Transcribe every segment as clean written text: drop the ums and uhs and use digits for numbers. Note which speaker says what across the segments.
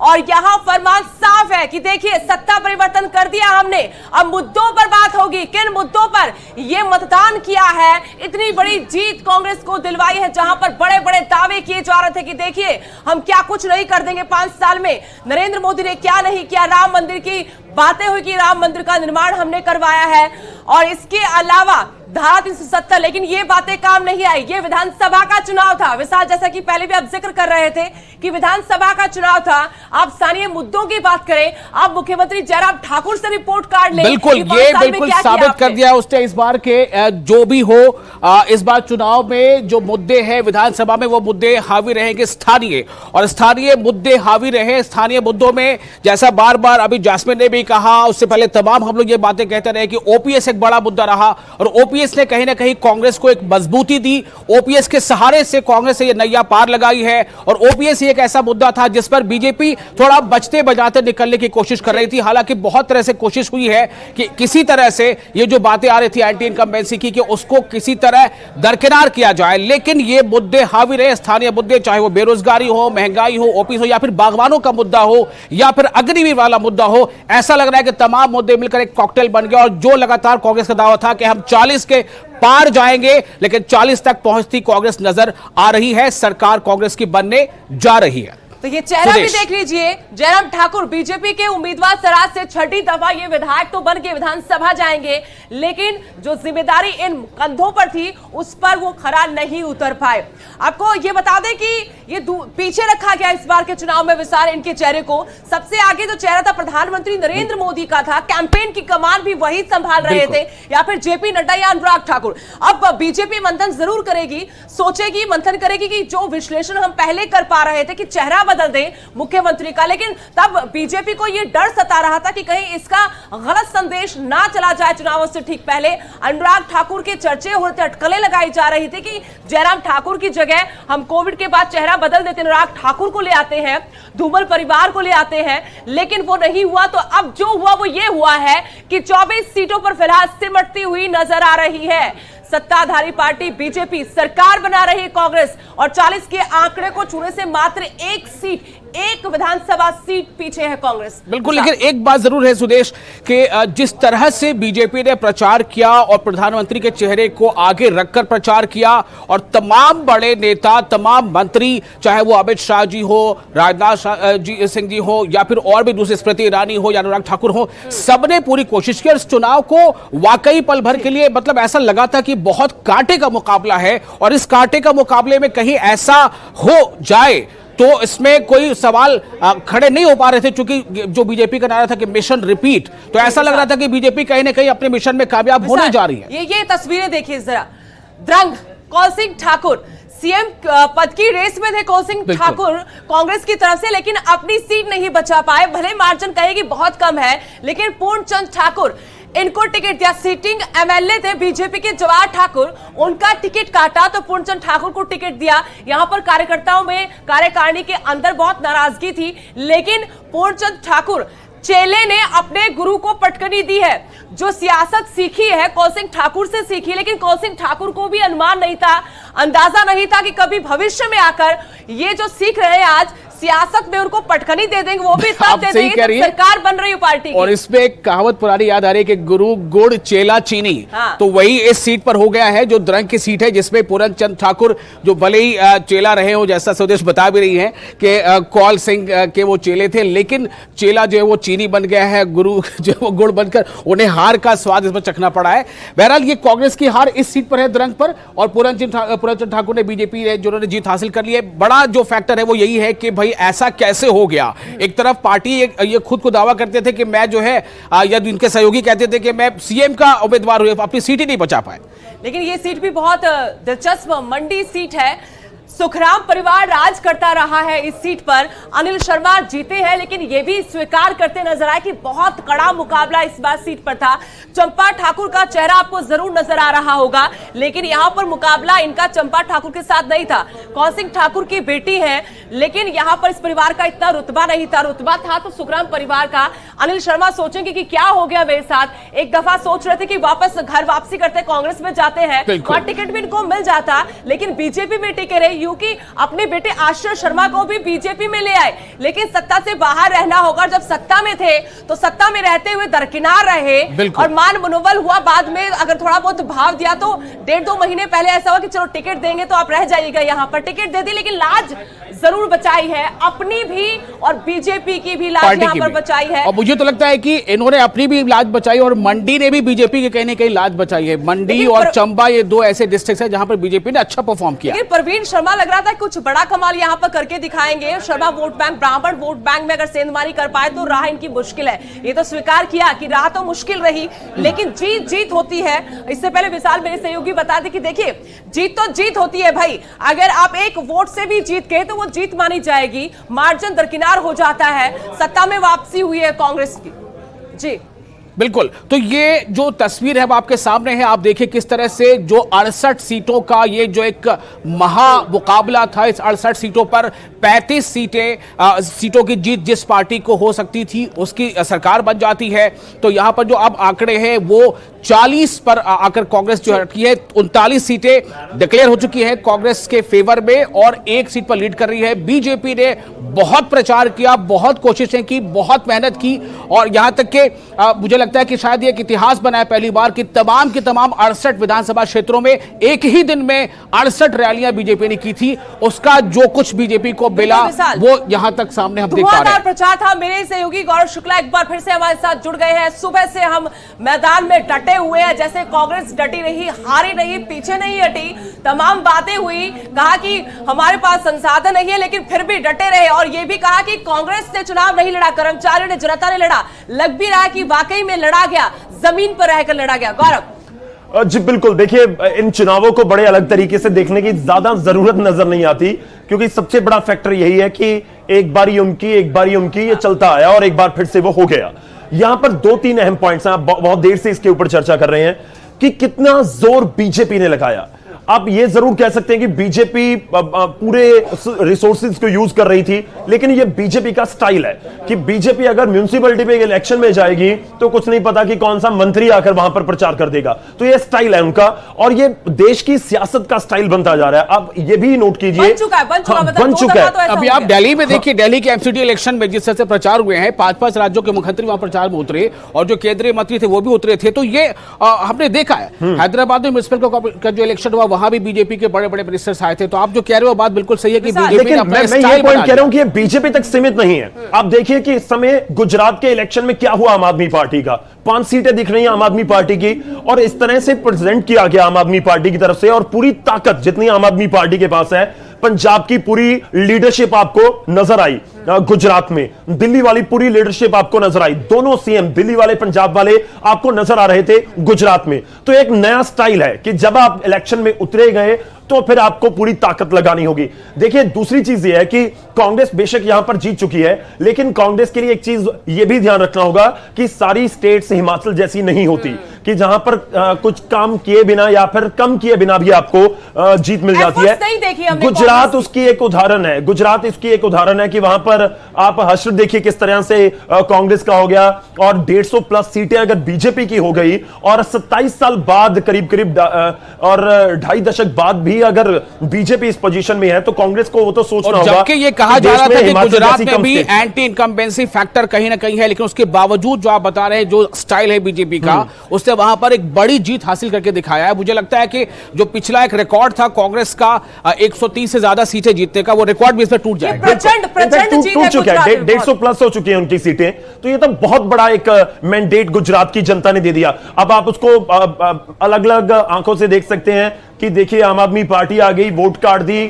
Speaker 1: और यहां फरमान साफ है कि देखिए सत्ता परिवर्तन कर दिया हमने, अब मुद्दों पर बात होगी। किन मुद्दों पर यह मतदान किया है, इतनी बड़ी जीत कांग्रेस को दिलवाई है, जहां पर बड़े बड़े दावे किए जा रहे थे कि देखिए हम क्या कुछ नहीं कर देंगे 5 साल में, नरेंद्र मोदी ने क्या नहीं किया, राम मंदिर की बातें हुई कि राम मंदिर का निर्माण हमने करवाया है, और इसके अलावा धारा 370, लेकिन ये बातें काम नहीं आई। ये विधानसभा का चुनाव था विशाल, जैसा कि पहले भी आप जिक्र कर रहे थे कि विधानसभा का चुनाव था। आप स्थानीय मुद्दों की बात करें, आप मुख्यमंत्री जयराम ठाकुर से रिपोर्ट कार्ड लें।
Speaker 2: बिल्कुल, ये बिल्कुल साबित कर दिया उसने इस बार के जो भी हो, इस बार चुनाव में जो मुद्दे हैं विधानसभा में, वो मुद्दे हावी रहेंगे स्थानीय, और स्थानीय मुद्दे हावी रहे। स्थानीय मुद्दों में जैसा बार बार अभी जास्मिन ने भी कहा, उससे पहले तमाम हम लोग ये बातें कहते रहे कि ओपीएस एक बड़ा मुद्दा रहा, और ओपीएस ने कहीं ना कहीं कांग्रेस को एक मजबूती दी। ओपीएस के सहारे से कांग्रेस से ये नैया पार लगाई है, और ओपीएस एक ऐसा मुद्दा था जिस पर बीजेपी थोड़ा बचते बजाते निकलने की कोशिश कर रही थी। हालांकि बहुत तरह से कोशिश हुई है कि किसी तरह से ये जो बातें आ रही थी एंटी इनकम्बेंसी की, कि उसको किसी तरह दरकिनार किया जाए, लेकिन ये मुद्दे हावी रहे। स्थानीय मुद्दे, चाहे वो बेरोजगारी हो, महंगाई हो, ओपीएस हो, या फिर बागवानों का मुद्दा हो, या फिर अग्निवीर वाला मुद्दा हो, ऐसा लग रहा है कि तमाम मुद्दे मिलकर एक कॉकटेल बन गया। और जो लगातार कांग्रेस का दावा था कि हम 40 के पार जाएंगे, लेकिन 40 तक पहुंचती कांग्रेस नजर आ रही है। सरकार कांग्रेस की बनने जा रही है।
Speaker 1: तो ये चेहरा भी देख लीजिए, जयराम ठाकुर बीजेपी के उम्मीदवार सराज से छठी दफा ये विधायक तो बन के विधानसभा जाएंगे, लेकिन जो जिम्मेदारी इन कंधों पर थी उस पर वो खरा नहीं उतर पाए। आपको ये बता दें कि ये पीछे रखा गया इस बार के चुनाव में विशाल इनके चेहरे को। सबसे आगे जो चेहरा था प्रधानमंत्री नरेंद्र मोदी का था, कैंपेन की कमान भी वही संभाल रहे थे, या फिर जेपी नड्डा या अनुराग ठाकुर। अब बीजेपी मंथन जरूर करेगी, सोचेगी, मंथन करेगी कि जो विश्लेषण हम पहले कर पा रहे थे कि चेहरा बदल दे मुख्यमंत्री का, लेकिन तब बीजेपी को यह डर सता रहा था कि कहीं इसका गलत संदेश ना चला जाए। चुनावों से ठीक पहले अनुराग ठाकुर के चर्चे होते, अटकलें लगाई जा रही थी कि जयराम ठाकुर की जगह हम कोविड के बाद चेहरा बदल देते, अनुराग ठाकुर को ले आते हैं, धूमल परिवार को ले आते हैं, लेकिन वो नहीं हुआ। तो अब जो हुआ वो ये हुआ है कि 24 सीटों पर फिलहाल सिमटती हुई नजर आ रही है। सत्ताधारी पार्टी बीजेपी सरकार बना रही कांग्रेस, और 40 के आंकड़े को छूने से मात्र एक सीट, एक विधानसभा सीट पीछे है कांग्रेस।
Speaker 2: बिल्कुल, लेकिन एक बात जरूर है सुदेश कि जिस तरह से बीजेपी ने प्रचार किया और प्रधानमंत्री के चेहरे को आगे रखकर प्रचार किया, और तमाम बड़े नेता, तमाम मंत्री, चाहे वो अमित शाह जी हो, राजनाथ सिंह जी हो, या फिर और भी दूसरे स्मृति ईरानी हो या अनुराग ठाकुर हो, सबने पूरी कोशिश की। इस चुनाव को वाकई पल भर के लिए मतलब ऐसा लगा था कि बहुत कांटे का मुकाबला है, और इस कांटे का मुकाबले में कहीं ऐसा हो जाए तो इसमें कोई सवाल खड़े नहीं हो पा रहे थे, क्योंकि जो बीजेपी का नारा था कि मिशन रिपीट, तो ऐसा लग रहा था कि बीजेपी कहीं ना कहीं अपने मिशन में कामयाब होने जा रही है।
Speaker 1: ये तस्वीरें देखिए जरा, द्रंग कौल सिंह ठाकुर सीएम पद की रेस में थे। कौल सिंह ठाकुर कांग्रेस की तरफ से, लेकिन अपनी सीट नहीं बचा पाए। भले मार्जिन कहेगी बहुत कम है, लेकिन पूर्णचंद ठाकुर इनको टिकट दिया। सीटिंग एमएलए थे बीजेपी के जवाहर ठाकुर, उनका टिकट काटा तो पूर्णचंद ठाकुर को टिकट दिया। यहां पर कार्यकर्ताओं में, कार्यकारिणी के अंदर बहुत नाराजगी थी, लेकिन पूर्णचंद ठाकुर चेले ने अपने गुरु को पटकनी दी है। जो सियासत सीखी है कौल सिंह ठाकुर से सीखी, लेकिन कौल सिंह ठाकुर को भी अनुमान नहीं था, अंदाजा नहीं था कि कभी भविष्य में आकर ये जो सीख रहे हैं आज सियासत में उनको पटकनी दे देंगे, वो भी तब दे देंगे जब सरकार बन रही है पार्टी की।
Speaker 2: और इसमें एक कहावत पुरानी याद आ रही है कि गुरु गुड़ चेला चीनी। तो वही इस सीट पर हो गया है, जो द्रंग की सीट है, जिसमें पूर्णचंद ठाकुर जो भले ही चेला रहे हो, जैसा स्वदेश बता भी रही है कि कौल सिंह के वो चेले थे, लेकिन चेला जो है वो चीनी बन गया है, गुरु जो है वो गुड़ बनकर उन्हें हार का स्वाद इसमें चखना पड़ा है। बहरहाल ये कांग्रेस की हार इस सीट पर है द्रंग पर, और पूर्णचंद ठाकुर ने, बीजेपी ने जिन्होंने जीत हासिल कर ली है। बड़ा जो फैक्टर है वो यही है कि भाई ऐसा कैसे हो गया। एक तरफ पार्टी ये खुद को दावा करते थे कि मैं जो है, या इनके सहयोगी कहते थे कि मैं सीएम का उम्मीदवार हुए, अपनी सीट ही नहीं बचा पाए।
Speaker 1: लेकिन ये सीट भी बहुत दिलचस्प मंडी सीट है। सुखराम परिवार राज करता रहा है इस सीट पर। अनिल शर्मा जीते हैं, लेकिन यह भी स्वीकार करते नजर आए कि बहुत कड़ा मुकाबला इस बार सीट पर था। चंपा ठाकुर का चेहरा आपको जरूर नजर आ रहा होगा, लेकिन यहां पर मुकाबला इनका चंपा ठाकुर के साथ नहीं था। कौल सिंह ठाकुर की बेटी है, लेकिन यहाँ पर इस परिवार का इतना रुतबा नहीं था। रुतबा था तो सुखराम परिवार का। अनिल शर्मा सोचेंगे कि क्या हो गया मेरे साथ। एक दफा सोच रहे थे कि वापस घर वापसी करते, कांग्रेस में जाते हैं, वहां टिकट भी इनको मिल जाता, लेकिन बीजेपी में टिके रहे, क्योंकि अपने बेटे आश्रय शर्मा को भी बीजेपी में ले आए। लेकिन सत्ता से बाहर रहना होगा। जब सत्ता में थे तो सत्ता में रहते हुए दरकिनार रहे और मान मनोबल हुआ। बाद में अगर थोड़ा बहुत भाव दिया तो 1.5-2 महीने पहले ऐसा हुआ कि चलो टिकट देंगे तो आप रह जाइएगा, यहां पर टिकट दे दी, लेकिन लाज जरूर बचाई है, अपनी भी और बीजेपी की भी लाज यहां पर बचाई है।
Speaker 2: और मुझे तो लगता है कि इन्होंने अपनी भी लाज बचाई और मंडी ने भी बीजेपी के कहीं ना कहीं लाज बचाई है। मंडी और चंबा ये दो ऐसे डिस्ट्रिक्ट है जहां पर बीजेपी ने अच्छा परफॉर्म किया।
Speaker 1: लेकिन प्रवीण शर्मा लग रहा था कुछ बड़ा कमाल यहां पर करके दिखाएंगे। शर्मा वोट बैंक, ब्राह्मण वोट बैंक में अगर सेंधमारी कर पाए तो राह इनकी मुश्किल है। ये तो स्वीकार किया कि राह तो मुश्किल रही, लेकिन जीत जीत होती है। इससे पहले विशाल मेरे सहयोगी बता दे कि देखिए जीत तो जीत होती है भाई। अगर आप एक वोट से भी जीत गए तो वो जीत मानी जाएगी। मार्जिन दरकिनार हो जाता है। सत्ता में वापसी हुई है कांग्रेस की। जी
Speaker 2: बिल्कुल, तो ये जो तस्वीर है वो आपके सामने है। आप देखिए किस तरह से जो 68 सीटों का ये जो एक महा मुकाबला था, इस 68 सीटों पर 35 सीटों की जीत जिस पार्टी को हो सकती थी उसकी सरकार बन जाती है। तो यहां पर जो अब आंकड़े हैं वो 40 पर आकर कांग्रेस जो हटकी है, 39 सीटें डिक्लेयर हो चुकी है कांग्रेस के फेवर में और 1 सीट पर लीड कर रही है। बीजेपी ने बहुत प्रचार किया, बहुत कोशिशें की, बहुत मेहनत की और यहां तक कि मुझे लगता है कि शायद ये एक इतिहास बना है पहली बार कि तमाम की तमाम 68 विधानसभा क्षेत्रों में एक ही दिन में 68 रैलियां बीजेपी ने की थी। उसका जो कुछ बीजेपी को मिला वो यहां तक सामने हम देख पा रहे हैं।
Speaker 1: प्रचार था। मेरे सहयोगी गौरव शुक्ला एक बार फिर से हमारे साथ जुड़ गए हैं। सुबह से हम मैदान में डटे हुए हैं, जैसे कांग्रेस डटी रही, हारी नहीं, पीछे नहीं हटी। तमाम बातें हुई, कहा कि हमारे पास संसाधन नहीं है लेकिन फिर भी डटे रहे और यह भी कहा कि कांग्रेस ने चुनाव नहीं लड़ा, कर्मचारियों ने, जनता ने लड़ा। लग भी रहा कि वाकई में लड़ा गया, जमीन पर रहकर लड़ा गया। गौरव
Speaker 3: जी बिल्कुल, देखिए इन चुनावों को बड़े अलग तरीके से देखने की ज्यादा जरूरत नजर नहीं आती, क्योंकि सबसे बड़ा फैक्टर यही है कि एक बारी उनकी ये चलता आया और एक बार फिर से वो हो गया। यहां पर 2-3 अहम पॉइंट्स हैं, आप बहुत देर से इसके ऊपर चर्चा कर रहे हैं कि कितना जोर बीजेपी ने लगाया। आप ये जरूर कह सकते हैं कि बीजेपी पूरे रिसोर्सेज को यूज कर रही थी, लेकिन ये बीजेपी का स्टाइल है कि बीजेपी अगर म्युनिसिपैलिटी में इलेक्शन में जाएगी तो कुछ नहीं पता कि कौन सा मंत्री आकर वहां पर प्रचार कर देगा। तो ये स्टाइल है उनका और ये देश की सियासत का स्टाइल बनता जा रहा है। आप ये भी नोट कीजिए,
Speaker 1: बन चुका है।
Speaker 2: अभी आप दिल्ली में देखिए, दिल्ली के एमसीडी इलेक्शन में जिस तरह से प्रचार हुए हैं, 5-5 राज्यों के मुख्यमंत्री वहां प्रचार में उतरे और जो केंद्रीय मंत्री थे वो भी उतरे थे। तो ये हमने देखा है। हैदराबाद में म्युनिसिपल का जो इलेक्शन हुआ वहां भी बीजेपी के बड़े बड़े मिनिस्टर्स आए थे। तो आप जो कह रहे हो बात बिल्कुल सही है कि बीजेपी ने अपना
Speaker 3: मैं ये पॉइंट कह रहा हूं कि ये बीजेपी तक सीमित नहीं है। आप देखिए कि इस समय गुजरात के इलेक्शन में क्या हुआ आम आदमी पार्टी का। 5 सीटें दिख रही हैं आम आदमी पार्टी की और इस तरह से प्रेजेंट किया गया आम आदमी पार्टी की तरफ से और पूरी ताकत जितनी आम आदमी पार्टी के पास है, पंजाब की पूरी लीडरशिप आपको नजर आई गुजरात में, दिल्ली वाली पूरी लीडरशिप आपको नजर आई। दोनों सीएम दिल्ली वाले पंजाब वाले आपको नजर आ रहे थे गुजरात में। तो एक नया स्टाइल है कि जब आप इलेक्शन में उतरे गए तो फिर आपको पूरी ताकत लगानी होगी। देखिए दूसरी चीज यह है कि कांग्रेस बेशक यहां पर जीत चुकी है, लेकिन कांग्रेस के लिए एक चीज यह भी ध्यान रखना होगा कि सारी स्टेट्स हिमाचल जैसी नहीं होती कि जहां पर कुछ काम किए बिना या फिर कम किए बिना भी आपको जीत मिल जाती है। गुजरात उसकी एक उदाहरण है। गुजरात इसकी एक उदाहरण है कि वहां पर आप हश्र देखिए किस तरह से कांग्रेस का हो गया और 150+ सीटें अगर बीजेपी की हो गई और 27 साल बाद करीब और 2.5 दशक बाद भी अगर बीजेपी इस पोजीशन में है तो कांग्रेस को वो तो सोचना होगा।
Speaker 2: जबकि ये कहा जा रहा था कि गुजरात में भी एंटी इनकम्बेंसी फैक्टर कहीं ना कहीं है, लेकिन उसके बावजूद जो आप बता रहे हैं जो स्टाइल है बीजेपी का, उससे वहां पर एक बड़ी जीत हासिल करके दिखाया है। मुझे लगता है कि जो पिछला एक रिकॉर्ड था कांग्रेस का 130 से ज्यादा सीटें जीतने का, वो रिकॉर्ड भी इसमें टूट जाएगा।
Speaker 3: टूट चुका है, 150+ हो चुकी है उनकी सीटें। तो ये तो बहुत बड़ा एक मैंडेट गुजरात की जनता ने दे दिया। अब आप उसको अलग अलग आंखों से देख सकते हैं कि देखिए आम आदमी पार्टी आ गई, वोट काट दी,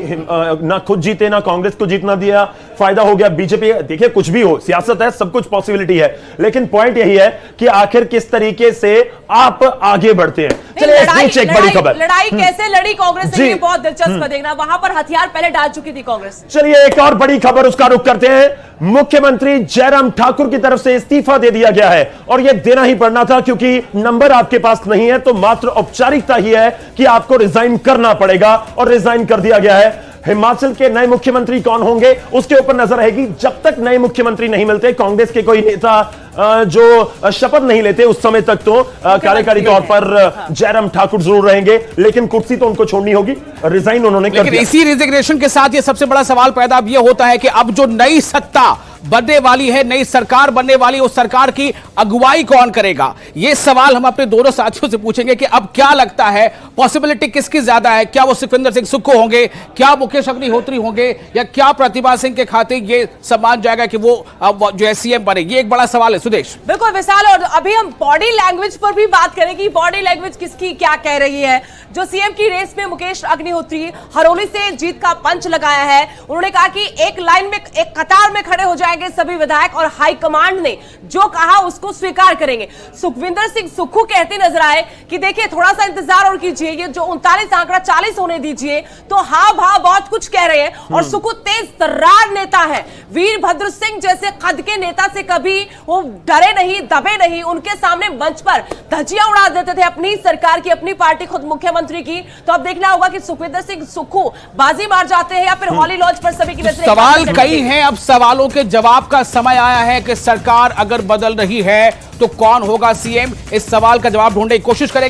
Speaker 3: ना खुद जीते ना कांग्रेस को जीतना दिया, फायदा हो गया बीजेपी। देखिए कुछ भी हो, सियासत है, सब कुछ पॉसिबिलिटी है, लेकिन पॉइंट यही है कि आखिर किस तरीके से आप आगे बढ़ते हैं। चलिए एक बड़ी खबर,
Speaker 1: लड़ाई कैसे लड़ी कांग्रेस ने, ये बहुत दिलचस्प देखना। वहां पर हथियार पहले डाल चुकी थी कांग्रेस।
Speaker 3: चलिए एक और बड़ी खबर, उसका रुख करते हैं। मुख्यमंत्री जयराम ठाकुर की तरफ से इस्तीफा दे दिया गया है और यह देना ही पड़ना था, क्योंकि नंबर आपके पास नहीं है तो मात्र औपचारिकता ही है कि आपको रिजाइन करना पड़ेगा और रिजाइन कर दिया गया है। हिमाचल के नए मुख्यमंत्री कौन होंगे उसके ऊपर नजर रहेगी। जब तक नए मुख्यमंत्री नहीं मिलते, कांग्रेस के कोई नेता जो शपथ नहीं लेते, उस समय तक तो कार्यकारी तौर पर जयराम ठाकुर जरूर रहेंगे, लेकिन कुर्सी तो उनको छोड़नी होगी। रिजाइन उन्होंने कर दिया।
Speaker 2: इसी रिजिग्नेशन के साथ ये सबसे बड़ा सवाल पैदा अब यह होता है कि अब जो नई सत्ता बनने वाली है, नई सरकार बनने वाली है, उस सरकार की अगुवाई कौन करेगा? ये सवाल हम अपने दोनों साथियों से पूछेंगे कि अब क्या लगता है, पॉसिबिलिटी किसकी ज्यादा है? क्या वो सुखविंदर सिंह सुक्खू होंगे, क्या मुकेश अग्निहोत्री होंगे, या क्या प्रतिभा सिंह के खाते ये सम्मान जाएगा कि वो जो है सीएम बने? ये एक बड़ा सवाल है सुदेश।
Speaker 1: बिल्कुल विशाल, और अभी हम बॉडी लैंग्वेज पर भी बात करेंगे। बॉडी लैंग्वेज किसकी क्या कह रही है? जो सीएम की रेस में मुकेश अग्निहोत्री हरोली से जीत का पंच लगाया है। उन्होंने कहा कि एक लाइन में, एक कतार में खड़े हो जाएंगे सभी विधायक और हाईकमांड ने जो कहा उसको स्वीकार करेंगे। सुखविंदर सिंह सुक्खू कहते नजर आए कि देखिए थोड़ा सा इंतजार और कीजिए, ये जो 39 आंकड़ा 40 होने दीजिए। तो हाव भाव बहुत कुछ कह रहे हैं। और सुक्खू तेज तर्रार नेता है, वीरभद्र सिंह जैसे कद के नेता से कभी वो डरे नहीं, दबे नहीं। उनके सामने मंच पर धज्जियां उड़ा देते थे अपनी सरकार की, अपनी पार्टी, खुद मुख्यमंत्री की। तो अब देखना होगा कि सुखविंदर सिंह सुक्खू बाजी मार जाते हैं या फिर हॉली लॉन्च पर सभी की नजरें।
Speaker 2: सवाल कई हैं, अब सवालों के जवाब का समय आया है कि सरकार अगर बदल रही है तो कौन होगा सीएम? इस सवाल का जवाब ढूंढने की कोशिश करेंगे।